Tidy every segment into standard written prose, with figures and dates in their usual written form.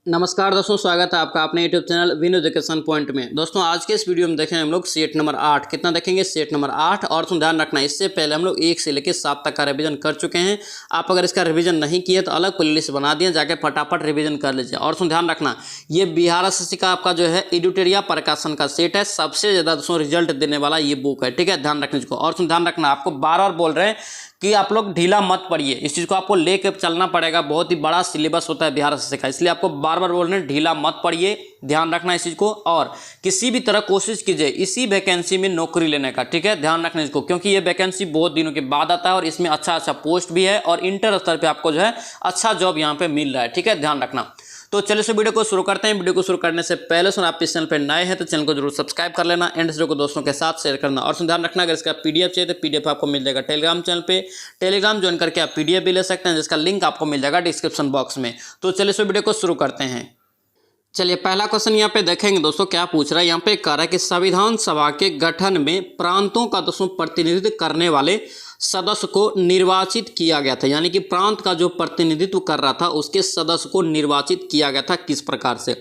नमस्कार दोस्तों, स्वागत है आपका अपने YouTube channel win education point में। दोस्तों आज के इस वीडियो में देखें हम लोग सेट नंबर 8 कितना देखेंगे, सेट नंबर 8। और तुम ध्यान रखना, इससे पहले हम लोग 1 से लेकर 7 तक का रिवीजन कर चुके हैं। आप अगर इसका रिवीजन नहीं किए तो अलग प्लेलिस्ट बना दिए, जाके फटाफट रिवीजन कर लीजिए। और तुम ध्यान रखना, ये बिहार एसएससी का आपका जो है एडिटोरिया प्रकाशन का सेट है, सबसे ज़्यादा दोस्तों रिजल्ट देने वाला ये बुक है, ठीक है, ध्यान रखने इसको। और तुम ध्यान रखना, आपको बार बार बोल रहे हैं कि आप लोग ढीला मत पड़िए, इस चीज़ को आपको लेकर चलना पड़ेगा। बहुत ही बड़ा सिलेबस होता है बिहार एसएससी का, इसलिए आपको बार बार बोल रहे हैं ढीला मत पड़िए, ध्यान रखना इस चीज़ को। और किसी भी तरह कोशिश कीजिए इसी वैकेंसी में नौकरी लेने का, ठीक है, ध्यान रखना इसको, क्योंकि ये वैकेंसी बहुत दिनों के बाद आता है और इसमें अच्छा पोस्ट भी है और इंटर स्तर पर आपको जो है अच्छा जॉब यहाँ पे मिल रहा है, ठीक है, ध्यान रखना। तो चलिए इस वीडियो को शुरू करते हैं। वीडियो को शुरू करने से पहले सुन आप इस चैनल पर नए हैं तो चैनल को जरूर सब्सक्राइब कर लेना, एंड वीडियो को दोस्तों के साथ शेयर करना। और ध्यान रखना, अगर इसका पीडीएफ चाहिए तो पीडीएफ आपको मिल जाएगा टेलीग्राम चैनल पे, टेलीग्राम ज्वाइन करके आप पीडीएफ भी ले सकते हैं, जिसका लिंक आपको मिल जाएगा डिस्क्रिप्शन बॉक्स में। तो चलिए इस वीडियो को शुरू करते हैं। चलिए पहला क्वेश्चन यहाँ पे देखेंगे दोस्तों, क्या पूछ रहा है। यहाँ पे कह रहा है कि संविधान सभा के गठन में प्रांतों का दोस्तों प्रतिनिधित्व करने वाले सदस्य को निर्वाचित किया गया था, यानी कि प्रांत का जो प्रतिनिधित्व कर रहा था उसके सदस्य को निर्वाचित किया गया था किस प्रकार से।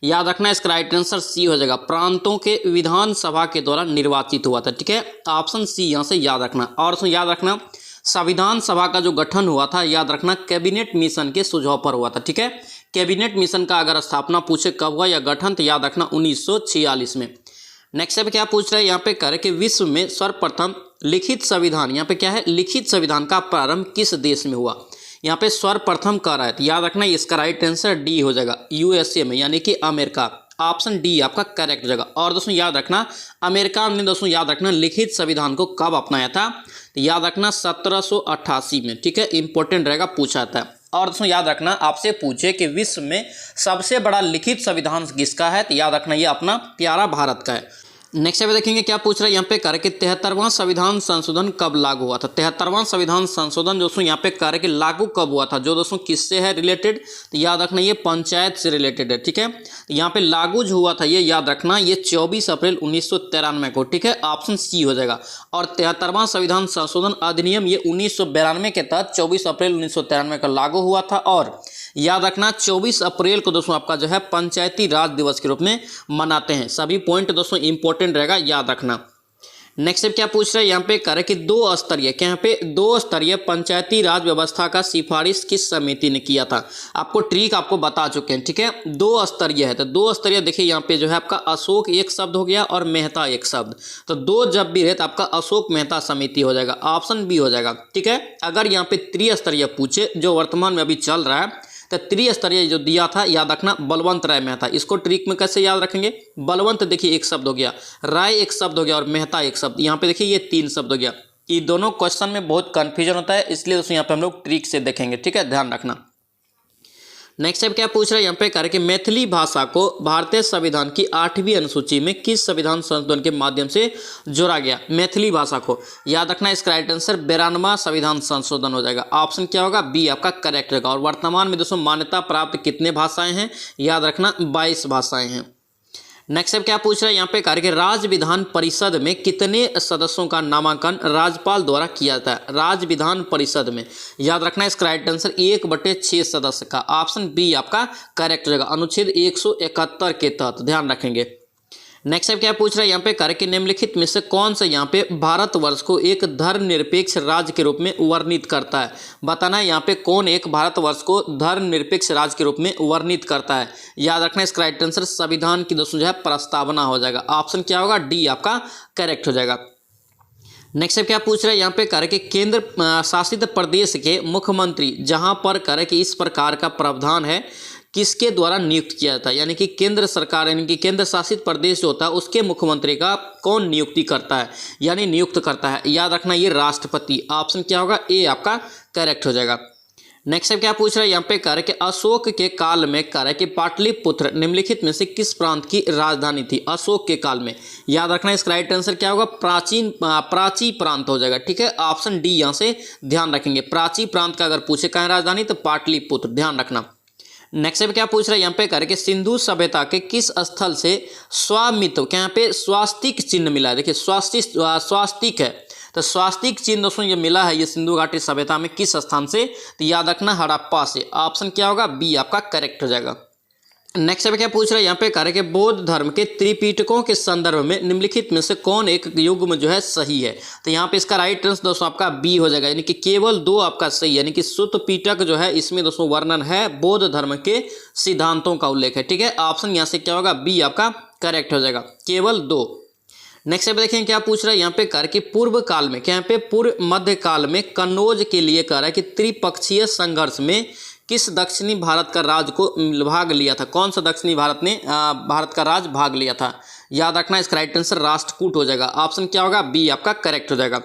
याद रखना, इसका राइट आंसर सी हो जाएगा, प्रांतों के विधानसभा के द्वारा निर्वाचित हुआ था, ठीक है, ऑप्शन सी यहाँ से याद रखना। और याद रखना, संविधान सभा का जो गठन हुआ था, याद रखना, कैबिनेट मिशन के सुझाव पर हुआ था, ठीक है। कैबिनेट मिशन का अगर स्थापना पूछे कब हुआ या गठन, तो याद रखना 1946 में। नेक्स्ट पे क्या पूछ रहा है, यहाँ पे कह रहे कि विश्व में सर्वप्रथम लिखित संविधान, यहाँ पे क्या है, लिखित संविधान का प्रारंभ किस देश में हुआ। यहाँ पे सर्वप्रथम कह रहा है, तो याद रखना इसका राइट आंसर डी हो जाएगा, यूएसए में, यानी कि अमेरिका, ऑप्शन डी आपका करेक्ट हो जाएगा। और दोस्तों याद रखना, अमेरिका ने दोस्तों याद रखना लिखित संविधान को कब अपनाया था, तो याद रखना 1788 में, ठीक है, इंपॉर्टेंट रहेगा, पूछा था। और दोस्तों याद रखना, आपसे पूछे कि विश्व में सबसे बड़ा लिखित संविधान किसका है, तो याद रखना ये अपना प्यारा भारत का है। नेक्स्ट पे देखेंगे क्या पूछ रहा है, यहाँ पे कह रहे कि 73वां संविधान संशोधन कब लागू हुआ था। 73वां संविधान संशोधन दोस्तों यहाँ पे कह रहे कि लागू कब हुआ था, जो दोस्तों किससे है रिलेटेड, तो याद रखना ये पंचायत से रिलेटेड है, ठीक है। यहाँ पे लागू जो हुआ था ये याद रखना ये 24 अप्रैल 1993 को, ठीक है, ऑप्शन सी हो जाएगा। और 73वां संविधान संशोधन अधिनियम ये 1992 के तहत 24 अप्रैल 1993 का लागू हुआ था। और याद रखना 24 अप्रैल को दोस्तों आपका जो है पंचायती राज दिवस के रूप में मनाते हैं। सभी पॉइंट दोस्तों इंपॉर्टेंट रहेगा, याद रखना। नेक्स्ट क्या पूछ रहे हैं, यहाँ पे कह रहे कि दो स्तरीय पंचायती राज व्यवस्था का सिफारिश किस समिति ने किया था। आपको ट्रिक आपको बता चुके हैं, ठीक है, 2 स्तरीय है, तो 2 स्तरीय देखिए यहाँ पे जो है आपका अशोक एक शब्द हो गया और मेहता एक शब्द, तो 2 जब भी रहे तो आपका अशोक मेहता समिति हो जाएगा, ऑप्शन बी हो जाएगा, ठीक है। अगर यहाँ पे त्रिस्तरीय पूछे जो वर्तमान में अभी चल रहा है, तो त्रिस्तरीय जो दिया था याद रखना बलवंत राय मेहता। इसको ट्रिक में कैसे याद रखेंगे, बलवंत देखिए एक शब्द हो गया, राय एक शब्द हो गया और मेहता एक शब्द, यहाँ पे देखिए ये 3 शब्द हो गया। ये दोनों क्वेश्चन में बहुत कंफ्यूजन होता है, इसलिए दोस्तों यहाँ पे हम लोग ट्रिक से देखेंगे, ठीक है, ध्यान रखना। नेक्स्ट टाइप क्या पूछ रहा है, यहाँ पे कह रहे कि मैथिली भाषा को भारतीय संविधान की 8वीं अनुसूची में किस संविधान संशोधन के माध्यम से जोड़ा गया। मैथिली भाषा को याद रखना, इसका राइट आंसर 92वां संविधान संशोधन हो जाएगा, ऑप्शन क्या होगा, बी आपका करेक्ट होगा। और वर्तमान में दोस्तों मान्यता प्राप्त कितने भाषाएं हैं, याद रखना 22 भाषाएं हैं। नेक्स्ट अब क्या पूछ रहा है, यहाँ पे कह रहे कि राज्य विधान परिषद में कितने सदस्यों का नामांकन राज्यपाल द्वारा किया जाता है। राज्य विधान परिषद में याद रखना इसका राइट आंसर 1/6 सदस्य का, ऑप्शन बी आपका करेक्ट हो जाएगा, अनुच्छेद 171 के तहत, ध्यान रखेंगे। नेक्स्ट अब क्या पूछ रहा है, यहाँ पे कह रहे कि निम्नलिखित में से कौन सा यहाँ पे भारतवर्ष को एक धर्मनिरपेक्ष राज्य के रूप में वर्णित करता है। बताना है यहाँ पे कौन एक भारतवर्ष को धर्मनिरपेक्ष राज्य के रूप में वर्णित करता है। याद रखना इसका राइट आंसर संविधान की दोस्तों जो है प्रस्तावना हो जाएगा, ऑप्शन क्या होगा, डी आपका करेक्ट हो जाएगा। नेक्स्ट क्या पूछ रहे हैं, यहाँ पे कह रहे कि केंद्र शासित प्रदेश के मुख्यमंत्री जहाँ पर कह रहे कि इस प्रकार का प्रावधान है किसके द्वारा नियुक्त किया जाता है, यानी कि केंद्र सरकार यानी कि केंद्र शासित प्रदेश जो होता है उसके मुख्यमंत्री का कौन नियुक्ति करता है, यानी नियुक्त करता है। याद रखना ये राष्ट्रपति, ऑप्शन क्या होगा, ए आपका करेक्ट हो जाएगा। नेक्स्ट क्या पूछ रहा है, यहाँ पे कह रहे कि अशोक के काल में कह रहे कि पाटलिपुत्र निम्नलिखित में से किस प्रांत की राजधानी थी अशोक के काल में। याद रखना इसका राइट आंसर क्या होगा, प्राची प्रांत हो जाएगा, ठीक है, ऑप्शन डी यहाँ से ध्यान रखेंगे। प्राची प्रांत का अगर पूछे कहाँ राजधानी तो पाटलिपुत्र, ध्यान रखना। नेक्स्ट पे क्या पूछ रहा है, यहाँ पे कह रहे कि सिंधु सभ्यता के किस स्थल से स्वामित्व के यहाँ पे स्वास्तिक चिन्ह मिला है। देखिए स्वास्तिक है, तो स्वास्तिक चिन्ह दोस्तों ये मिला है ये सिंधु घाटी सभ्यता में किस स्थान से, तो याद रखना हड़प्पा से, ऑप्शन क्या होगा, बी आपका करेक्ट हो जाएगा। नेक्स्ट अब क्या पूछ रहा है यहाँ पे कार्य के बौद्ध धर्म के त्रिपिटकों के संदर्भ में निम्नलिखित में से कौन एक युग्म जो है सही है। तो यहाँ पे इसका राइट आंसर दोस्तों आपका बी हो जाएगा, यानी कि केवल 2 आपका सही, यानी कि सुत्त पिटक जो है इसमें दोस्तों वर्णन है बौद्ध धर्म के सिद्धांतों का उल्लेख है। ठीक है, ऑप्शन यहाँ से क्या होगा, बी आपका करेक्ट हो जाएगा, केवल 2। नेक्स्ट पे देखें क्या पूछ रहा है यहाँ पे कर कि पूर्व काल में, क्या यहाँ पे पूर्व मध्य काल में कन्नौज के लिए कह रहा है कि त्रिपक्षीय संघर्ष में किस दक्षिणी भारत का राज को भाग लिया था। कौन सा दक्षिणी भारत ने भारत का राज भाग लिया था, याद रखना इसका राइट आंसर राष्ट्रकूट हो जाएगा। ऑप्शन क्या होगा, बी आपका करेक्ट हो जाएगा।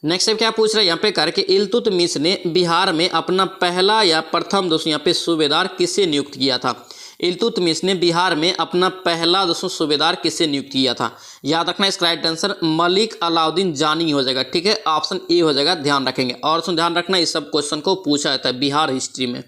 नेक्स्ट क्या पूछ रहा है यहाँ पे कर कि इल्तुतमिश ने बिहार में अपना पहला या प्रथम दोस्तों यहाँ पे सूबेदार किसे नियुक्त किया था। इल्तुतमिश ने बिहार में अपना पहला दोस्तों सूबेदार किसे नियुक्त किया था, याद रखना इसका राइट आंसर मलिक अलाउद्दीन जानी हो जाएगा। ठीक है, ऑप्शन ए हो जाएगा, ध्यान रखेंगे। और ध्यान रखना इस सब क्वेश्चन को पूछा जाता है बिहार हिस्ट्री में।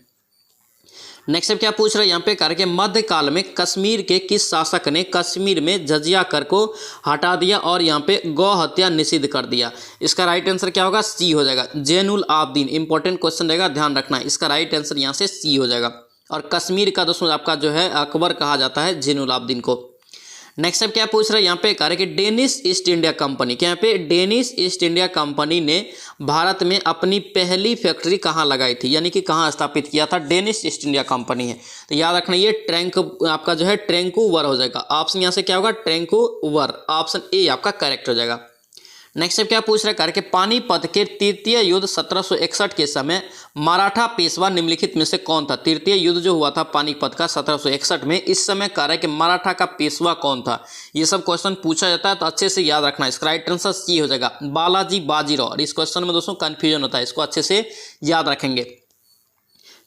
नेक्स्ट क्या पूछ रहा है यहाँ पे करके मध्यकाल में कश्मीर के किस शासक ने कश्मीर में जजिया कर को हटा दिया और यहाँ पे गौ हत्या निषिद्ध कर दिया। इसका राइट आंसर क्या होगा, सी हो जाएगा, जैनुल आबदीन। इंपॉर्टेंट क्वेश्चन रहेगा, ध्यान रखना इसका राइट आंसर यहाँ से सी हो जाएगा। और कश्मीर का दोस्तों आपका जो है अकबर कहा जाता है जैनुल आबदीन को। नेक्स्ट अब क्या पूछ रहा है यहाँ पे कह रहे कि डेनिश ईस्ट इंडिया कंपनी, क्या यहाँ पे डेनिश ईस्ट इंडिया कंपनी ने भारत में अपनी पहली फैक्ट्री कहाँ लगाई थी, यानी कि कहाँ स्थापित किया था। डेनिश ईस्ट इंडिया कंपनी है, तो याद रखना ये आपका जो है ट्रैंकूवर हो जाएगा। ऑप्शन यहाँ से क्या होगा, ट्रैंकूवर, ऑप्शन ए आपका करेक्ट हो जाएगा। नेक्स्ट क्या पूछ रहा है कि पानीपत के तृतीय युद्ध 1761 के समय मराठा पेशवा निम्नलिखित में से कौन था। तृतीय युद्ध जो हुआ था पानीपत का 1761 में, इस समय कह रहा है कि मराठा का पेशवा कौन था। ये सब क्वेश्चन पूछा जाता है, तो अच्छे से याद रखना। इसका राइट आंसर सी हो जाएगा, बालाजी बाजीराव। और इस क्वेश्चन में दोस्तों कंफ्यूजन होता है, इसको अच्छे से याद रखेंगे।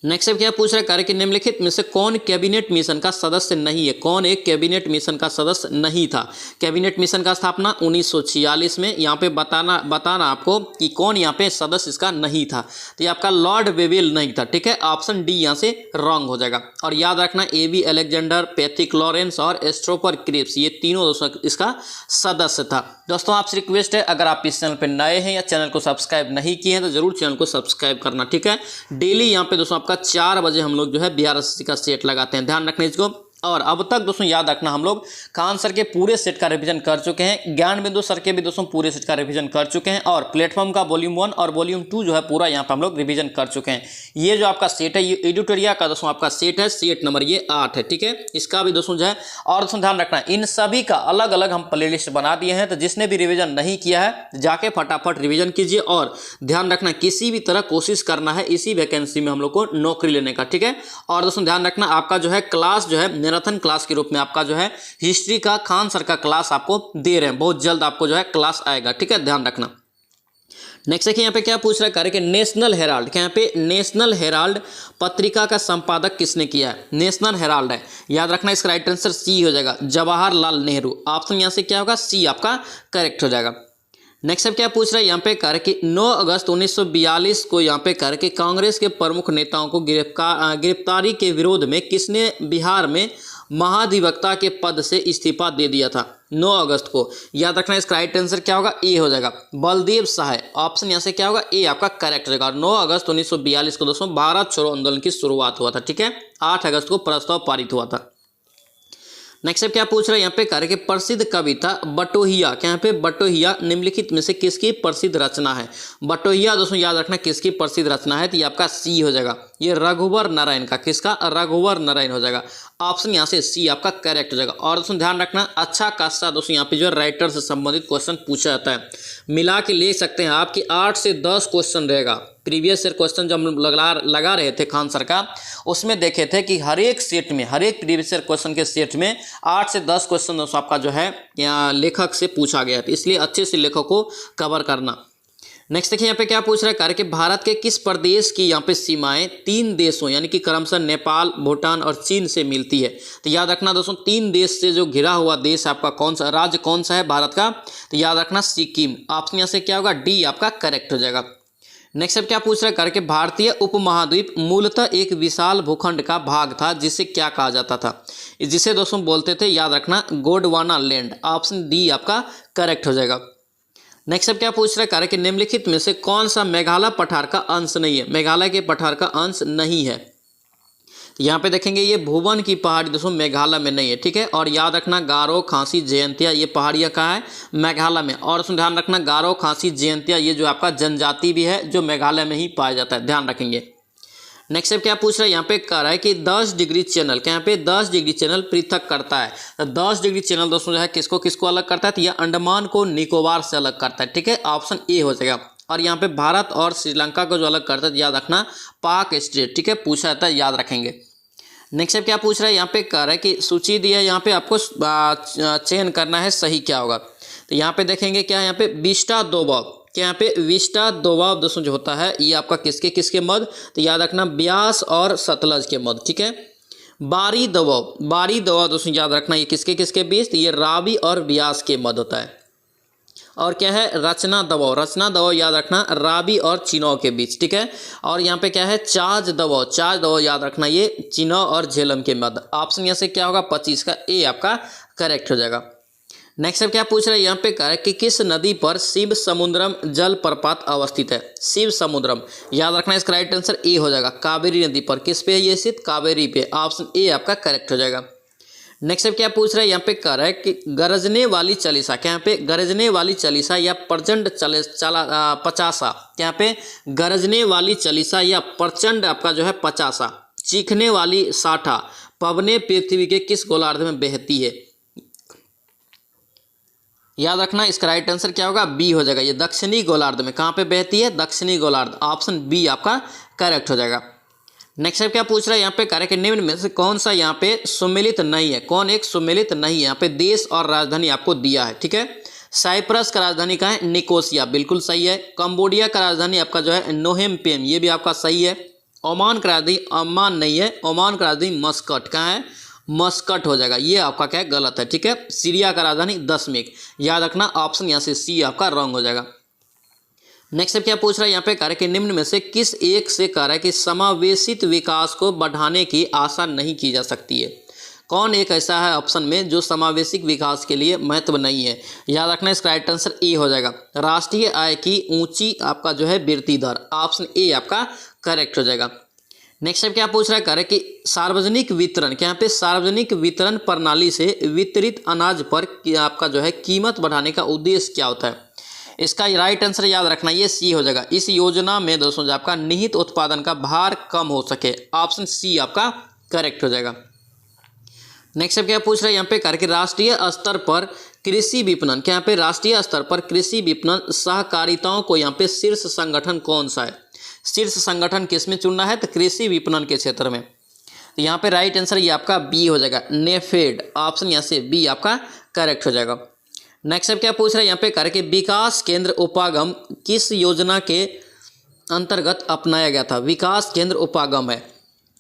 नेक्स्ट अब क्या पूछ रहा है कि निम्नलिखित में से कौन कैबिनेट मिशन का सदस्य नहीं है। कौन एक कैबिनेट मिशन का सदस्य नहीं था। कैबिनेट मिशन का स्थापना 1946 में, यहाँ पे बताना आपको कि कौन यहाँ पे सदस्य इसका नहीं था। तो ये आपका लॉर्ड वेवेल नहीं था। ठीक है, ऑप्शन डी यहाँ से रॉन्ग हो जाएगा। और याद रखना एबी अलेक्जेंडर, पैथिक लॉरेंस और एस्ट्रोपर क्रिप्स, ये तीनों दोस्तों इसका सदस्य था। दोस्तों आपसे रिक्वेस्ट है, अगर आप इस चैनल पर नए हैं या चैनल को सब्सक्राइब नहीं किए हैं तो जरूर चैनल को सब्सक्राइब करना। ठीक है, डेली यहाँ पे दोस्तों 4 बजे हम लोग जो है बिहार एसएससी का सेट लगाते हैं, ध्यान रखना इसको। और अब तक दोस्तों याद रखना हम लोग खान सर के पूरे सेट का रिवीजन कर चुके हैं, ज्ञान बिंदु सर के भी दोस्तों पूरे सेट का रिवीजन कर चुके हैं, और प्लेटफॉर्म का वॉल्यूम 1 और वॉल्यूम 2 जो है पूरा यहाँ पे हम लोग रिवीजन कर चुके हैं। ये जो आपका सेट है, ये एडिटोरिया का दोस्तों आपका सेट है, सेट नंबर ये 8 है। ठीक है, इसका भी दोस्तों जो है, और दोस्तों ध्यान रखना इन सभी का अलग अलग हम प्ले लिस्ट बना दिए हैं, तो जिसने भी रिविजन नहीं किया है जाके फटाफट रिविजन कीजिए। और ध्यान रखना किसी भी तरह कोशिश करना है इसी वैकेंसी में हम लोग को नौकरी लेने का। ठीक है, और दोस्तों ध्यान रखना आपका जो है क्लास जो है मैराथन क्लास के रूप में आपका जो है हिस्ट्री का खान सर का क्लास आपको दे रहे हैं, बहुत जल्द आपको जो है क्लास आएगा। ठीक है, ध्यान रखना। नेक्स्ट देखिए यहाँ पे क्या पूछ रहा है कि नेशनल हेराल्ड, क्या यहाँ पे नेशनल हेराल्ड पत्रिका का संपादक किसने किया है। नेशनल हेराल्ड है, याद रखना इसका राइट आंसर सी हो जाएगा, जवाहरलाल नेहरू। ऑप्शन यहाँ से क्या होगा, सी आपका करेक्ट हो जाएगा। नेक्स्ट अब क्या पूछ रहा है यहाँ पे कर कि 9 अगस्त 1942 को यहाँ पे कर के कांग्रेस के प्रमुख नेताओं को गिरफ्तारी के विरोध में किसने बिहार में महाधिवक्ता के पद से इस्तीफा दे दिया था 9 अगस्त को। याद रखना इसका राइट आंसर क्या होगा, ए हो जाएगा, बलदेव सहाय। ऑप्शन यहाँ से क्या होगा, ए आपका करेक्ट हो जाएगा। और 9 अगस्त 1942 को दोस्तों भारत छोड़ो आंदोलन की शुरुआत हुआ था। ठीक है, 8 अगस्त को प्रस्ताव पारित हुआ था। नेक्स्ट अब क्या पूछ रहा है यहाँ पे कह रहे कि प्रसिद्ध कविता बटोहिया, क्या यहाँ पे बटोहिया निम्नलिखित में से किसकी प्रसिद्ध रचना है। बटोहिया दोस्तों याद रखना किसकी प्रसिद्ध रचना है, तो ये आपका सी हो जाएगा, ये रघुवर नारायण का। किसका, रघुवर नारायण हो जाएगा। ऑप्शन यहाँ से सी आपका करेक्ट हो जाएगा। और दोस्तों ध्यान रखना अच्छा खासा दोस्तों यहाँ पे जो राइटर से संबंधित क्वेश्चन पूछा जाता है, मिला के ले सकते हैं आप कि 8 से 10 क्वेश्चन रहेगा। प्रीवियस ईयर क्वेश्चन जब हम लगा रहे थे खान सर का, उसमें देखे थे कि हर एक सेट में, हर एक प्रीवियस ईयर क्वेश्चन के सेट में 8 से 10 क्वेश्चन दोस्तों आपका जो है यहाँ लेखक से पूछा गया था, इसलिए अच्छे से लेखक को कवर करना। नेक्स्ट देखिए यहाँ पे क्या पूछ रहा है कि भारत के किस प्रदेश की यहाँ पे सीमाएं 3 देशों यानी कि क्रमशः नेपाल, भूटान और चीन से मिलती है। तो याद रखना दोस्तों 3 देश से जो घिरा हुआ देश आपका कौन सा, राज्य कौन सा है भारत का, तो याद रखना सिक्किम। ऑप्शन यहाँ से क्या होगा, डी आपका करेक्ट हो जाएगा। नेक्स्ट अब क्या पूछ रहा है कि भारतीय उपमहाद्वीप मूलतः एक विशाल भूखंड का भाग था जिसे क्या कहा जाता था, जिसे दोस्तों बोलते थे, याद रखना गोंडवाना लैंड। ऑप्शन डी आपका करेक्ट हो जाएगा। नेक्स्ट अब क्या पूछ रहा है कि निम्नलिखित में से कौन सा मेघालय पठार का अंश नहीं है। मेघालय के पठार का अंश नहीं है, तो यहाँ पे देखेंगे ये भुवन की पहाड़ी दोस्तों मेघालय में नहीं है, ठीक है। और याद रखना गारो, खासी, जयंतिया ये पहाड़ियाँ कहाँ है, मेघालय में। और उसमें ध्यान रखना गारो, खासी, जयंतिया ये जो आपका जनजाति भी है जो मेघालय में ही पाया जाता है, ध्यान रखेंगे। नेक्स्ट स्टेप क्या पूछ रहा है, यहाँ पे कह रहा है कि 10 डिग्री चैनल, क्या यहाँ पे 10 डिग्री चैनल पृथक करता है। तो 10 डिग्री चैनल दोस्तों जो है किसको किसको अलग करता है, तो यह अंडमान को निकोबार से अलग करता है, ठीक है। ऑप्शन ए हो जाएगा। और यहाँ पे भारत और श्रीलंका को जो अलग करता है याद रखना पाक स्टेट, ठीक है, पूछा जाता है, याद रखेंगे। नेक्स्ट स्टेप क्या पूछ रहा है, यहाँ पे कह रहा है कि सूची दिया है, यहाँ पे आपको चयन करना है सही क्या होगा। तो यहाँ पे देखेंगे क्या है, यहाँ पे विस्टा दोबाव, क्या यहाँ पे विस्टा दोबाव दोस्तों जो होता है ये आपका किसके किसके मध्य, तो याद रखना ब्यास और सतलज के मध्य, ठीक है। बारी दबाव, बारी दबाव दोस्तों याद रखना ये किसके किसके बीच, तो ये रावी और ब्यास के मध्य होता है। और क्या है रचना दबाव, रचना दबाव याद रखना रावी और चिनाव के बीच, ठीक है। और यहाँ पे क्या है चार्ज दबाव, चार्ज दबाव याद रखना ये चिनाव और झेलम के मध्य। ऑप्शन यहाँ से क्या होगा 25 का ए आपका करेक्ट हो जाएगा। नेक्स्ट क्या पूछ रहा है, यहाँ पे कह रहा है कि किस नदी पर शिव समुद्रम जलप्रपात अवस्थित है। शिव समुद्रम याद रखना इसका राइट आंसर ए हो जाएगा, कावेरी नदी पर। किस पे है ये स्थित, कावेरी पे। ऑप्शन ए आपका करेक्ट हो जाएगा। नेक्स्ट क्या पूछ रहा है, यहाँ पे कह रहा है कि गरजने वाली चालीसा, क्या यहाँ पे गरजने वाली चालीसा या प्रचंड पचासा, क्या यहाँ पे गरजने वाली चालीसा या प्रचंड आपका जो है पचासा, चीखने वाली साठा पवने पृथ्वी के किस गोलार्ध में बहती है। याद रखना इसका राइट आंसर क्या होगा, बी हो जाएगा, ये दक्षिणी गोलार्ध में। कहाँ पे बहती है, दक्षिणी गोलार्ध। ऑप्शन बी आपका करेक्ट हो जाएगा। नेक्स्ट क्या पूछ रहा है, यहाँ पे कह रहा है कि निम्न में से कौन सा यहाँ पे सुमेलित नहीं है, कौन एक सुमेलित नहीं है। यहाँ पे देश और राजधानी आपको दिया है, ठीक है। साइप्रस का राजधानी कहाँ है, निकोसिया, बिल्कुल सही है। कंबोडिया का राजधानी आपका जो है नोहेम पेम, ये भी आपका सही है। ओमान का राजधानी अम्मान नहीं है, ओमान का राजधानी मस्कट, कहाँ है, मस्कट हो जाएगा, ये आपका क्या है गलत है, ठीक है। सीरिया का राजधानी दशमेक, याद रखना ऑप्शन यहाँ से सी आपका रॉन्ग हो जाएगा। नेक्स्ट क्या पूछ रहा है, यहाँ पे कह रहा है कि निम्न में से किस एक से कह रहा है कि समावेशित विकास को बढ़ाने की आशा नहीं की जा सकती है। कौन एक ऐसा है ऑप्शन में जो समावेशिक विकास के लिए महत्व नहीं है। याद रखना इसका राइट आंसर ए हो जाएगा, राष्ट्रीय आय की ऊंची आपका जो है वृद्धि दर। ऑप्शन ए आपका करेक्ट हो जाएगा। नेक्स्ट क्या पूछ रहा है, कह रहे कि सार्वजनिक वितरण, क्या यहाँ पे सार्वजनिक वितरण प्रणाली से वितरित अनाज पर आपका जो है कीमत बढ़ाने का उद्देश्य क्या होता है। इसका राइट आंसर याद रखना ये सी हो जाएगा। इस योजना में दोस्तों जो आपका निहित उत्पादन का भार कम हो सके। ऑप्शन सी आपका करेक्ट हो जाएगा। नेक्स्ट क्या पूछ रहा है, यहाँ पे करके राष्ट्रीय स्तर पर कृषि विपणन, क्या यहाँ पे राष्ट्रीय स्तर पर कृषि विपणन सहकारिताओं को यहाँ पे शीर्ष संगठन कौन सा है। शीर्ष संगठन किसमें चुनना है, तो कृषि विपणन के क्षेत्र में। तो यहाँ पे राइट आंसर ये आपका बी हो जाएगा, नेफेड। ऑप्शन यहाँ से बी आपका करेक्ट हो जाएगा। नेक्स्ट क्या पूछ रहा है, यहाँ पे करके विकास केंद्र उपागम किस योजना के अंतर्गत अपनाया गया था। विकास केंद्र उपागम है,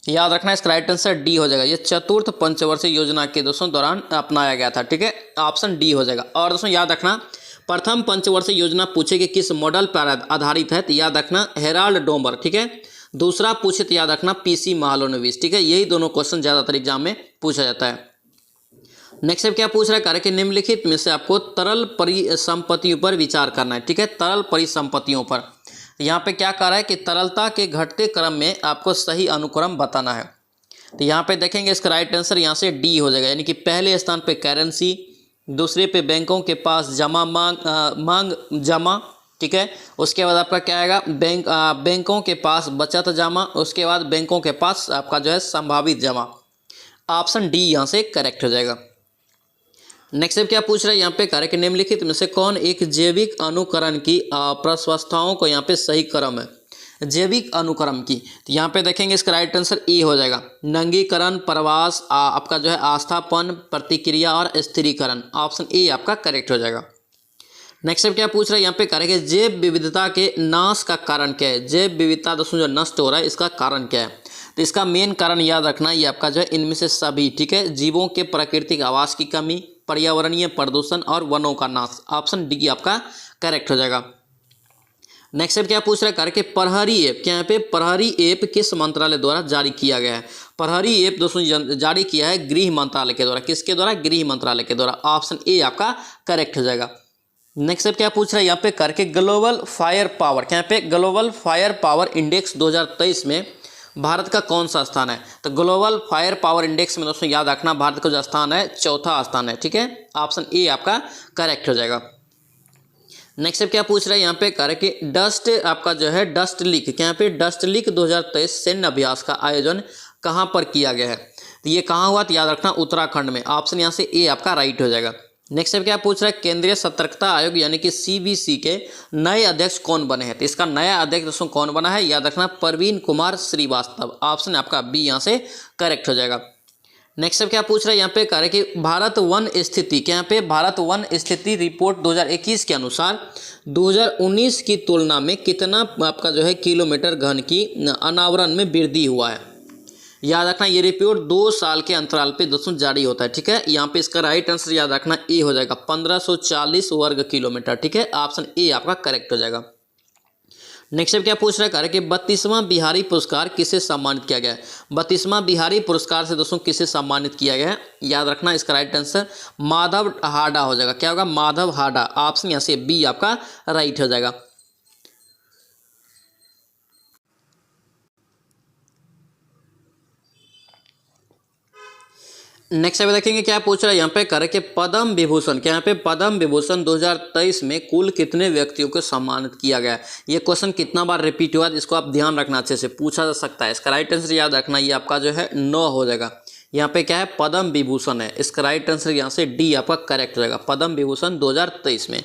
याद रखना इसका राइट आंसर डी हो जाएगा। ये चतुर्थ पंचवर्षीय योजना के दोस्तों दौरान अपनाया गया था, ठीक है। ऑप्शन डी हो जाएगा। और दोस्तों याद रखना प्रथम पंचवर्षीय योजना पूछे कि किस मॉडल पर आधारित है, तो याद रखना हेराल्ड डोमर, ठीक है। दूसरा पूछे तो याद रखना पीसी महालनोबिस, ठीक है। यही दोनों क्वेश्चन ज़्यादातर एग्जाम में पूछा जाता है। नेक्स्ट क्या पूछ रहा है, कार्य के निम्नलिखित में से आपको तरल परिसंपत्तियों पर विचार करना है, ठीक है। तरल परिसंपत्तियों पर यहाँ पे क्या कह रहा है कि तरलता के घटते क्रम में आपको सही अनुक्रम बताना है। तो यहाँ पे देखेंगे इसका राइट आंसर यहाँ से डी हो जाएगा, यानी कि पहले स्थान पे करेंसी, दूसरे पे बैंकों के पास जमा मांग जमा, ठीक है। उसके बाद आपका क्या आएगा, बैंकों के पास बचत जमा, उसके बाद बैंकों के पास आपका जो है संभावित जमा। ऑप्शन डी यहाँ से करेक्ट हो जाएगा। नेक्स्ट क्या पूछ रहा है, यहाँ पे कार्य के निम्नलिखित में से कौन एक जैविक अनुकरण की प्रस्वस्थाओं को यहाँ पे सही क्रम है। जैविक अनुक्रम की, तो यहाँ पे देखेंगे इसका राइट आंसर ए हो जाएगा। नंगीकरण, प्रवास, आपका जो है आस्थापन, प्रतिक्रिया और स्थिरीकरण। ऑप्शन ए आपका करेक्ट हो जाएगा। नेक्स्ट क्या पूछ रहा है, यहाँ पे कह रहे हैं जैव विविधता के नाश का कारण क्या है। जैव विविधता दोस्तों जो नष्ट हो रहा है इसका कारण क्या है, तो इसका मेन कारण याद रखना ये आपका जो है इनमें से सभी, ठीक है। जीवों के प्राकृतिक आवास की कमी, पर्यावरणीय प्रदूषण और वनों का नाश। ऑप्शन डी आपका करेक्ट हो जाएगा। नेक्स्ट क्या पूछ रहा है, करके प्रहरी ऐप, क्या यहाँ पे प्रहरी ऐप किस मंत्रालय द्वारा जारी किया गया है। प्रहरी ऐप दोस्तों जारी किया है गृह मंत्रालय के द्वारा। किसके द्वारा, गृह मंत्रालय के द्वारा। ऑप्शन ए आपका करेक्ट हो जाएगा। नेक्स्ट क्या पूछ रहा है, यहाँ पे करके ग्लोबल फायर पावर, क्या यहाँ पे ग्लोबल फायर पावर इंडेक्स 2023 में भारत का कौन सा स्थान है? तो ग्लोबल फायर पावर इंडेक्स में दोस्तों याद रखना भारत का जो स्थान है चौथा स्थान है, ठीक है। ऑप्शन ए आपका करेक्ट हो जाएगा। नेक्स्ट क्या पूछ रहा है यहाँ पे कर कि डस्ट आपका जो है डस्ट लीक, यहाँ पे डस्ट लीक 2023 सैन्य अभ्यास का आयोजन कहाँ पर किया गया है? तो ये कहाँ हुआ? तो याद रखना उत्तराखंड में। ऑप्शन यहाँ से ए आपका राइट हो जाएगा। नेक्स्ट क्या पूछ रहा है केंद्रीय सतर्कता आयोग यानी कि सीबीसी के नए अध्यक्ष कौन बने हैं? तो इसका नया अध्यक्ष दोस्तों कौन बना है? याद रखना प्रवीण कुमार श्रीवास्तव। ऑप्शन आपका बी यहाँ से करेक्ट हो जाएगा। नेक्स्ट क्या पूछ रहा है यहाँ पे कह रहे कि भारत वन स्थिति के यहाँ पे भारत वन स्थिति रिपोर्ट 2021 के अनुसार 2019 की तुलना में कितना आपका जो है किलोमीटर घन की अनावरण में वृद्धि हुआ है? याद रखना ये रिपोर्ट 2 साल के अंतराल पे दोस्तों जारी होता है, ठीक है। यहाँ पे इसका राइट आंसर याद रखना ए हो जाएगा 1540 वर्ग किलोमीटर, ठीक है। ऑप्शन ए आपका करेक्ट हो जाएगा। नेक्स्ट क्या पूछ रहा है कि 32वां बिहारी पुरस्कार किसे सम्मानित किया गया है? 32वां बिहारी पुरस्कार से दोस्तों किसे सम्मानित किया गया है? याद रखना इसका राइट आंसर माधव हाडा हो जाएगा। क्या होगा? माधव हाडा। ऑप्शन यहाँ से बी आपका राइट हो जाएगा। नेक्स्ट अभी देखेंगे क्या पूछ रहा है यहाँ पे करे कि पद्म विभूषण क्या यहाँ पे पद्म विभूषण 2023 में कुल कितने व्यक्तियों को सम्मानित किया गया है? ये क्वेश्चन कितना बार रिपीट हुआ इसको आप ध्यान रखना, अच्छे से पूछा जा सकता है। इसका राइट आंसर याद रखना ये आपका जो है 9 हो जाएगा। यहाँ पे क्या है? पद्म विभूषण है। इसका राइट आंसर यहाँ से डी आपका करेक्ट हो जाएगा, पद्म विभूषण 2023 में।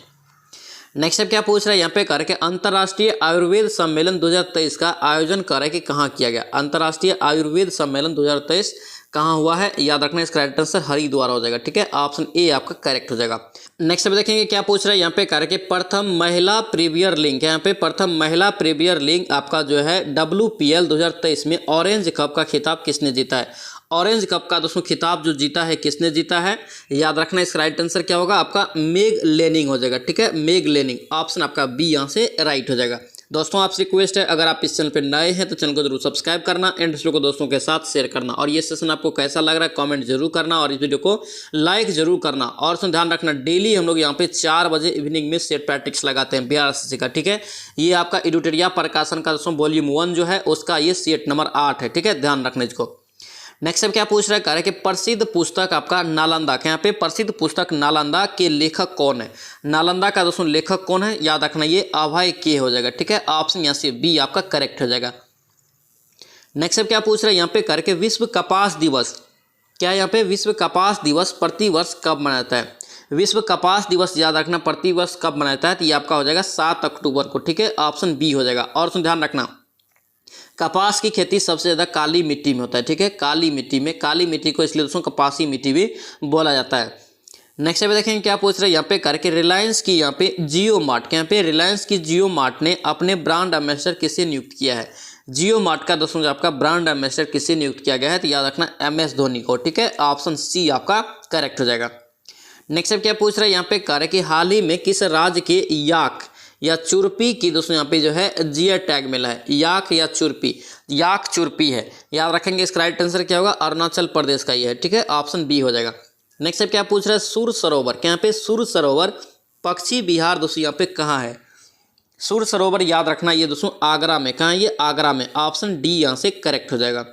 नेक्स्ट क्या पूछ रहा है यहाँ पे करे कि अंतर्राष्ट्रीय आयुर्वेद सम्मेलन 2023 का आयोजन करे कि कहाँ किया गया? अंतर्राष्ट्रीय आयुर्वेद सम्मेलन 2023 कहाँ हुआ है? याद रखना इसका राइट आंसर हरिद्वार हो जाएगा, ठीक है। ऑप्शन ए आपका करेक्ट हो जाएगा। नेक्स्ट अभी देखेंगे क्या पूछ रहा है यहाँ पे करे कि प्रथम महिला प्रीमियर लीग यहाँ पे प्रथम महिला प्रीमियर लीग आपका जो है WPL 2023 में ऑरेंज कप का खिताब किसने जीता है? ऑरेंज कप का दोस्तों खिताब जो जीता है किसने जीता है? याद रखना इसका राइट आंसर क्या होगा? आपका मेग लेनिंग हो जाएगा, ठीक है। Meg Lanning. ऑप्शन आपका बी यहाँ से राइट हो जाएगा। दोस्तों आपसे रिक्वेस्ट है अगर आप इस चैनल पर नए हैं तो चैनल को जरूर सब्सक्राइब करना एंड दूसरों को दोस्तों के साथ शेयर करना, और ये सेशन आपको कैसा लग रहा है कमेंट जरूर करना, और इस वीडियो को लाइक जरूर करना। और उसमें ध्यान रखना डेली हम लोग यहाँ पे 4 बजे इवनिंग में सेट प्रैक्टिस लगाते हैं बिहार SSC का, ठीक है। ये आपका एडिटोरिया प्रकाशन का दोस्तों वॉल्यूम 1 जो है उसका ये सेट नंबर 8 है, ठीक है। ध्यान रखना इसको। नेक्स्ट अब क्या पूछ रहा है कह रहा है कि प्रसिद्ध पुस्तक आपका नालंदा के यहाँ पे प्रसिद्ध पुस्तक नालंदा के लेखक कौन है? नालंदा का दोस्तों लेखक कौन है? याद रखना ये अभय के हो जाएगा, ठीक है। ऑप्शन यहाँ से बी आपका करेक्ट हो जाएगा। नेक्स्ट अब क्या पूछ रहा है यहाँ पे करके विश्व कपास दिवस क्या यहाँ पे विश्व कपास दिवस प्रतिवर्ष कब मनाया जाता है? विश्व कपास दिवस याद रखना प्रतिवर्ष कब मनाया जाता है? तो ये आपका हो जाएगा 7 अक्टूबर को, ठीक है। ऑप्शन बी हो जाएगा। और उसमें ध्यान रखना कपास की खेती सबसे ज़्यादा काली मिट्टी में होता है, ठीक है। काली मिट्टी में, काली मिट्टी को इसलिए दोस्तों कपासी मिट्टी भी बोला जाता है। नेक्स्ट पे देखेंगे क्या पूछ रहे हैं यहाँ पे करके रिलायंस की यहाँ पे जियो मार्ट के यहाँ पे रिलायंस की जियो मार्ट ने अपने ब्रांड एम्बेसडर किसे नियुक्त किया है? जियो मार्ट का दोस्तों जो आपका ब्रांड एम्बेसडर किसे नियुक्त किया गया है? तो याद रखना MS धोनी को, ठीक है। ऑप्शन सी आपका करेक्ट हो जाएगा। नेक्स्ट अब क्या पूछ रहे हैं यहाँ पे कार्य कि हाल ही में किस राज्य के याक या चुरपी की दोस्तों यहाँ पे जो है GI टैग मिला है? याक या चुरपी? याक चुरपी है, याद रखेंगे। इसका राइट आंसर क्या होगा? अरुणाचल प्रदेश का ये है, ठीक है। ऑप्शन बी हो जाएगा। नेक्स्ट अब क्या पूछ रहा है सुर सरोवर के यहाँ पे सुर सरोवर पक्षी विहार दोस्तों यहाँ पे कहाँ है? सुर सरोवर याद रखना ये दोस्तों आगरा में। कहाँ है ये? आगरा में। ऑप्शन डी यहाँ से करेक्ट हो जाएगा।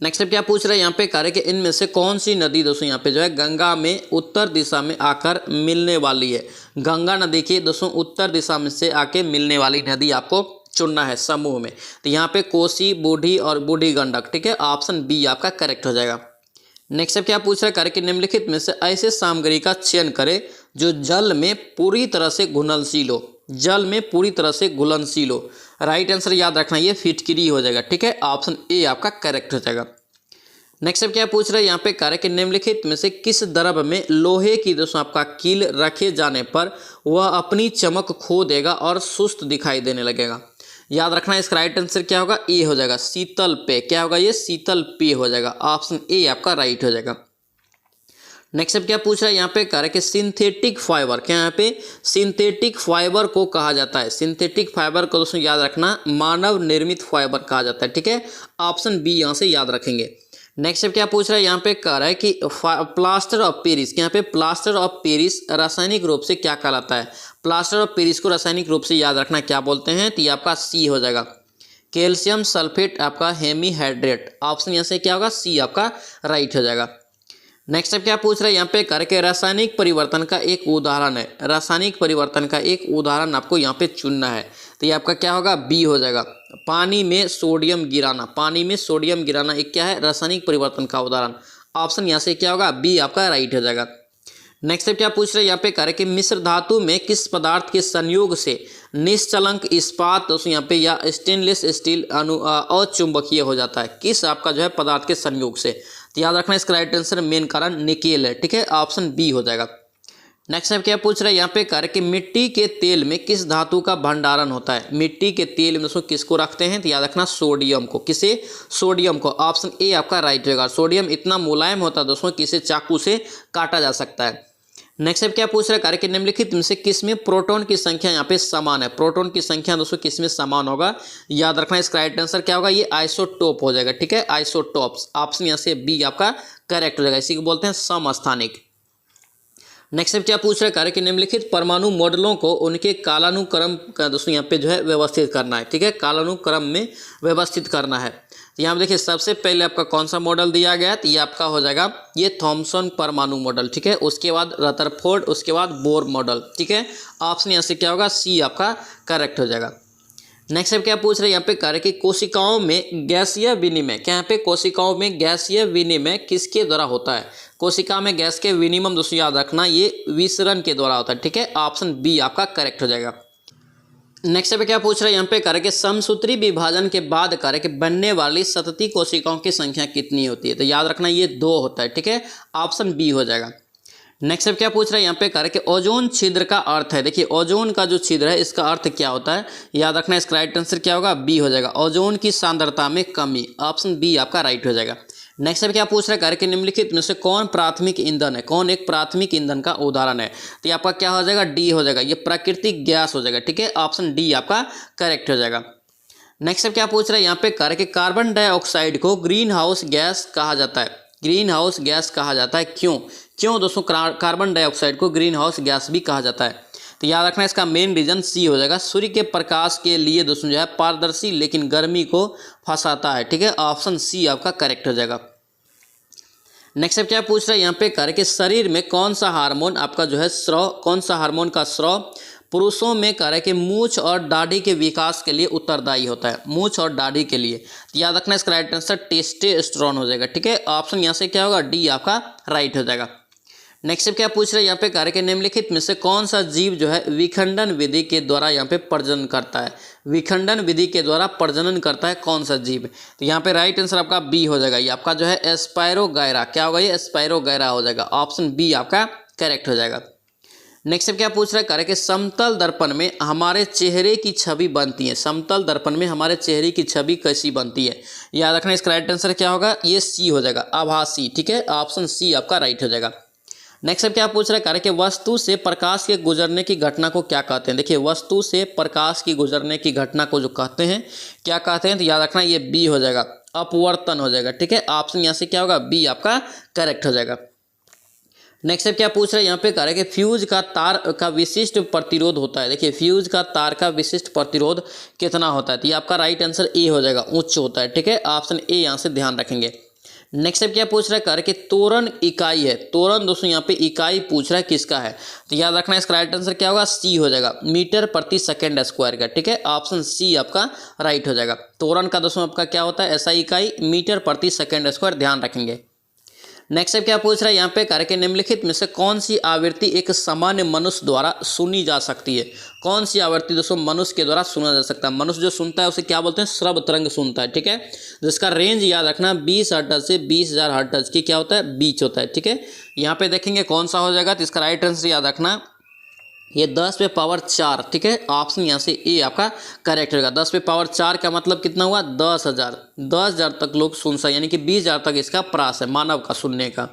नेक्स्ट अब क्या पूछ रहे हैं यहाँ पे कह रहे कि इनमें से कौन सी नदी दोस्तों यहाँ पे जो है गंगा में उत्तर दिशा में आकर मिलने वाली है? गंगा नदी की दोस्तों उत्तर दिशा में से आके मिलने वाली नदी आपको चुनना है समूह में। तो यहाँ पे कोसी, बूढ़ी और बूढ़ी गंडक, ठीक है। ऑप्शन बी आपका करेक्ट हो जाएगा। नेक्स्ट अब क्या पूछ रहा है कि निम्नलिखित में से ऐसे सामग्री का चयन करें जो जल में पूरी तरह से घुलनशील हो। जल में पूरी तरह से घुलनशील हो। राइट आंसर याद रखना ये फिटकिरी हो जाएगा, ठीक है। ऑप्शन ए आपका करेक्ट हो जाएगा। नेक्स्ट अब क्या पूछ रहे हैं यहाँ पे कार्य कि निम्नलिखित में से किस द्रव्य में लोहे की दोस्तों आपका कील रखे जाने पर वह अपनी चमक खो देगा और सुस्त दिखाई देने लगेगा? याद रखना इसका राइट आंसर क्या होगा? ए हो जाएगा, शीतल पे। क्या होगा ये? शीतल पे हो जाएगा। ऑप्शन ए आपका राइट हो जाएगा। नेक्स्ट अब क्या पूछ रहा है यहाँ पे कह रहा है कि सिंथेटिक फाइबर क्या यहाँ पे सिंथेटिक फाइबर को कहा जाता है? सिंथेटिक फाइबर को दोस्तों याद रखना मानव निर्मित फाइबर कहा जाता है, ठीक है। ऑप्शन बी यहाँ से याद रखेंगे। नेक्स्ट अब क्या पूछ रहा है यहाँ पे कह रहा है कि प्लास्टर ऑफ पेरिस यहाँ पे प्लास्टर ऑफ पेरिस रासायनिक रूप से क्या कहलाता है? प्लास्टर ऑफ पेरिस को रासायनिक रूप से याद रखना क्या बोलते हैं? तो ये आपका सी हो जाएगा। कैल्शियम सल्फेट आपका हेमीहाइड्रेट। ऑप्शन यहाँ से क्या होगा, सी आपका राइट हो जाएगा। नेक्स्ट अब क्या पूछ रहा है यहाँ पे, करके रासायनिक परिवर्तन का एक उदाहरण है। रासायनिक परिवर्तन का एक उदाहरण आपको यहाँ पे चुनना है, तो ये आपका क्या होगा, बी हो जाएगा। पानी में सोडियम गिराना, पानी में सोडियम गिराना एक क्या है, रासायनिक परिवर्तन का उदाहरण। ऑप्शन यहाँ से क्या होगा, बी आपका राइट हो जाएगा। नेक्स्ट अब क्या पूछ रहे हैं यहाँ पे, करके मिश्र धातु में किस पदार्थ के संयोग से निश्चलंक इस्पात दोस्तों यहाँ पे या स्टेनलेस स्टील अचुंबकीय हो जाता है। किस आपका जो है पदार्थ के संयोग से, तो याद रखना इसका राइट आंसर मेन कारण निकेल है, ठीक है, ऑप्शन बी हो जाएगा। नेक्स्ट अब क्या पूछ रहे हैं यहाँ पे, करके मिट्टी के तेल में किस धातु का भंडारण होता है। मिट्टी के तेल में दोस्तों किसको रखते हैं, तो याद रखना सोडियम को। किसे, सोडियम को। ऑप्शन ए आपका राइट होगा। सोडियम इतना मुलायम होता है दोस्तों कि इसे चाकू से काटा जा सकता है। नेक्स्ट अब क्या पूछ रहा है, कार्य के निम्नलिखित में से किसमें प्रोटॉन की संख्या यहाँ पे समान है। प्रोटॉन की संख्या दोस्तों किसमें समान होगा, याद रखना इसका राइट आंसर क्या होगा, ये आइसोटोप हो जाएगा, ठीक है, आइसोटोप्स। ऑप्शन यहाँ से बी आपका करेक्ट हो जाएगा, इसी को बोलते हैं समस्थानिक। नेक्स्ट अब क्या पूछ रहे हैं, कार्य के निम्नलिखित परमाणु मॉडलों को उनके कालानुक्रम का दोस्तों यहाँ पे जो है व्यवस्थित करना है, ठीक है, कालानुक्रम में व्यवस्थित करना है। तो यहाँ पे देखिए सबसे पहले आपका कौन सा मॉडल दिया गया है, तो ये आपका हो जाएगा ये थॉमसन परमाणु मॉडल, ठीक है, उसके बाद रदरफोर्ड, उसके बाद बोर मॉडल, ठीक है, ऑप्शन यहाँ से क्या होगा, सी आपका करेक्ट हो जाएगा। नेक्स्ट अब क्या पूछ रहे हैं यहाँ पे, कार्य की कोशिकाओं में गैसीय विनिमय, क्या यहाँ पे कोशिकाओं में गैसीय विनिमय किसके द्वारा होता है। कोशिका में गैस के विनिमय दोस्तों याद रखना ये विसरण के द्वारा होता है, ठीक है, ऑप्शन बी आपका करेक्ट हो जाएगा। नेक्स्ट पे क्या पूछ रहे हैं यहाँ पे, कार्य के समसूत्री विभाजन के बाद कार्य के बनने वाली सतती कोशिकाओं की संख्या कितनी होती है, तो याद रखना ये 2 होता है, ठीक है, ऑप्शन बी हो जाएगा। नेक्स्ट अब क्या पूछ रहे हैं यहाँ पे, कार्य के ओजोन छिद्र का अर्थ है। देखिए ओजोन का जो छिद्र है इसका अर्थ क्या होता है, याद रखना इसका राइट आंसर क्या होगा, बी हो जाएगा, ओजोन की सांद्रता में कमी। ऑप्शन बी आपका राइट हो जाएगा। नेक्स्ट अब क्या पूछ रहा है, कार्य के निम्नलिखित में से कौन प्राथमिक ईंधन है, कौन एक प्राथमिक ईंधन का उदाहरण है, तो ये आपका क्या हो जाएगा, डी हो जाएगा, ये प्राकृतिक गैस हो जाएगा, ठीक है, ऑप्शन डी आपका करेक्ट हो जाएगा। नेक्स्ट अब क्या पूछ रहा है यहाँ पे, कार्य के कार्बन डाइऑक्साइड को ग्रीन हाउस गैस कहा जाता है। ग्रीन हाउस गैस कहा जाता है, क्यों, क्यों दोस्तों कार्बन डाइऑक्साइड को ग्रीन हाउस गैस भी कहा जाता है, तो याद रखना इसका मेन रीजन सी हो जाएगा, सूर्य के प्रकाश के लिए दोस्तों जो है पारदर्शी लेकिन गर्मी को फंसाता है, ठीक है, ऑप्शन सी आपका करेक्ट हो जाएगा। नेक्स्ट अब क्या पूछ रहा है यहाँ पे, कार्य के शरीर में कौन सा हार्मोन आपका जो है स्राव, कौन सा हार्मोन का स्राव पुरुषों में कार्य के मूंछ और दाढ़ी के विकास के लिए उत्तरदायी होता है, मूंछ और दाढ़ी के लिए, तो याद रखना इसका राइट आंसर टेस्टोस्टेरोन हो जाएगा, ठीक है, ऑप्शन यहाँ से क्या होगा, डी आपका राइट हो जाएगा। नेक्स्ट अब क्या पूछ रहे हैं यहाँ पे, कार्य के निम्नलिखित में से कौन सा जीव जो है विखंडन विधि के द्वारा यहाँ पे प्रजनन करता है। विखंडन विधि के द्वारा प्रजनन करता है कौन सा जीव, तो यहाँ पे राइट आंसर आपका बी हो जाएगा, ये आपका जो है एस्पायरोगैरा, क्या होगा, ये एस्पायरोगैरा हो जाएगा, ऑप्शन बी आपका करेक्ट हो जाएगा। नेक्स्ट अब क्या पूछ रहा है, कार्य के समतल दर्पण में हमारे चेहरे की छवि बनती है। समतल दर्पण में हमारे चेहरे की छवि कैसी बनती है, याद रखना इसका राइट आंसर क्या होगा, ये सी हो जाएगा, आभासी, ठीक है, ऑप्शन सी आपका राइट हो जाएगा। नेक्स्ट अब क्या पूछ रहा है, कार्य के वस्तु से प्रकाश के गुजरने की घटना को क्या कहते हैं। देखिए वस्तु से प्रकाश की गुजरने की घटना को जो कहते हैं क्या कहते हैं, तो याद रखना ये बी हो जाएगा, अपवर्तन हो जाएगा, ठीक है, ऑप्शन यहाँ से क्या होगा, बी आपका करेक्ट हो जाएगा। नेक्स्ट अब क्या पूछ रहे हैं यहाँ पे, कार्य के फ्यूज का तार का विशिष्ट प्रतिरोध होता है। देखिए फ्यूज का तार का विशिष्ट प्रतिरोध कितना होता है, तो ये आपका राइट आंसर ए हो जाएगा, उच्च होता है, ठीक है, ऑप्शन ए यहाँ से ध्यान रखेंगे। नेक्स्ट अब क्या पूछ रहा है, कार्य के त्वरण इकाई है। त्वरण दोस्तों यहाँ पे इकाई पूछ रहा है किसका है, तो याद रखना इसका राइट आंसर क्या होगा, सी हो जाएगा, मीटर प्रति सेकेंड स्क्वायर का, ठीक है, ऑप्शन सी आपका राइट हो जाएगा। त्वरण का दोस्तों आपका क्या होता है, ऐसा इकाई मीटर प्रति सेकेंड स्क्वायर, ध्यान रखेंगे। नेक्स्ट अब क्या पूछ रहा है यहाँ पे, कार्य के निम्नलिखित में से कौन सी आवृत्ति एक सामान्य मनुष्य द्वारा सुनी जा सकती है। कौन सी आवृत्ति दोस्तों मनुष्य के द्वारा सुना जा सकता है, मनुष्य जो सुनता है उसे क्या बोलते हैं, श्रव्य तरंग सुनता है, ठीक है, जिसका रेंज याद रखना 20 हर्ट्ज से 20,000 हर्ट्ज की क्या होता है, बीच होता है, ठीक है। यहाँ पे देखेंगे कौन सा हो जाएगा, तो इसका राइट आंसर याद रखना ये 10 पे पावर 4, ठीक है, ऑप्शन यहाँ से ए आपका करेक्ट होगा। 10 पे पावर 4 का मतलब कितना हुआ, 10,000, 10,000 तक लोग सुन सकते, यानी कि 20,000 तक इसका प्रास है मानव का सुनने का।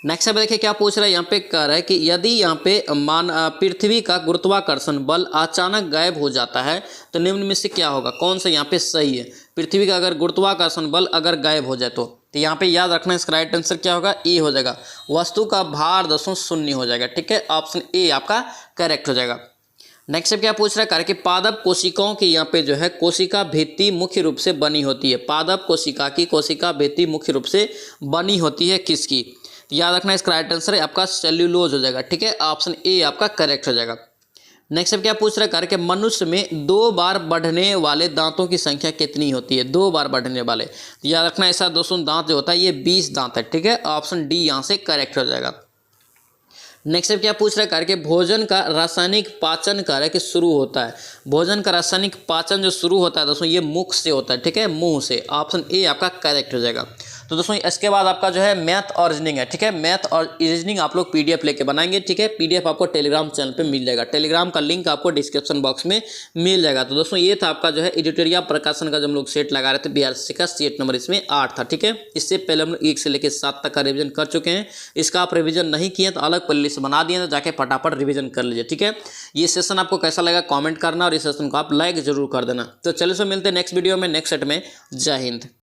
नेक्स्ट अब देखिए क्या पूछ रहा है यहाँ पे, कह रहा है कि यदि यहाँ पे पृथ्वी का गुरुत्वाकर्षण बल अचानक गायब हो जाता है तो निम्न में से क्या होगा, कौन सा यहाँ पे सही है। पृथ्वी का अगर गुरुत्वाकर्षण बल अगर गायब हो जाए तो यहाँ पे याद रखना इसका राइट आंसर क्या होगा, ए हो जाएगा, वस्तु का भार दोस्तों शून्य हो जाएगा, ठीक है, ऑप्शन ए आपका करेक्ट हो जाएगा। नेक्स्ट क्या पूछ रहा है कार्य कि पादप कोशिकाओं की यहाँ पे जो है कोशिका भित्ति मुख्य रूप से बनी होती है। पादप कोशिका की कोशिका भित्ति मुख्य रूप से बनी होती है किसकी? याद रखना इसका राइट आंसर है आपका सेल्यूलोज हो जाएगा। ठीक है, ऑप्शन ए आपका करेक्ट हो जाएगा। नेक्स्ट क्या पूछ रहा है कार्य कि मनुष्य में 2 बार बढ़ने वाले दांतों की संख्या कितनी होती है? 2 बार बढ़ने वाले, याद रखना ऐसा दोस्तों दांत जो होता है ये 20 दांत है। ठीक है, ऑप्शन डी यहाँ से करेक्ट हो जाएगा। नेक्स्ट क्या पूछ रहा है कार्य कि भोजन का रासायनिक पाचन कार्य कि शुरू होता है। भोजन का रासायनिक पाचन जो शुरू होता है दोस्तों ये मुख से होता है। ठीक है, मुंह से, ऑप्शन ए आपका करेक्ट हो जाएगा। तो दोस्तों इसके बाद आपका जो है मैथ और रीजनिंग है। ठीक है, मैथ और रीजनिंग आप लोग पीडीएफ लेके बनाएंगे। ठीक है, पीडीएफ आपको टेलीग्राम चैनल पे मिल जाएगा। टेलीग्राम का लिंक आपको डिस्क्रिप्शन बॉक्स में मिल जाएगा। तो दोस्तों ये था आपका जो है एडिटोरिया प्रकाशन का जो हम लोग सेट लगा रहे थे बीआरसी का, सेट नंबर इसमें 8 था। ठीक है, इससे पहले हम लोग 1 से लेकर 7 तक का रिविजन कर चुके हैं। इसका आप रिविजन नहीं किए तो अलग प्लेलिस्ट बना दिए, तो जाके फटाफट रिविजन कर लीजिए। ठीक है, ये सेशन आपको कैसा लगा कमेंट करना और इस सेशन को आप लाइक जरूर कर देना। तो चलिए सो मिलते हैं नेक्स्ट वीडियो में नेक्स्ट सेट में। जय हिंद।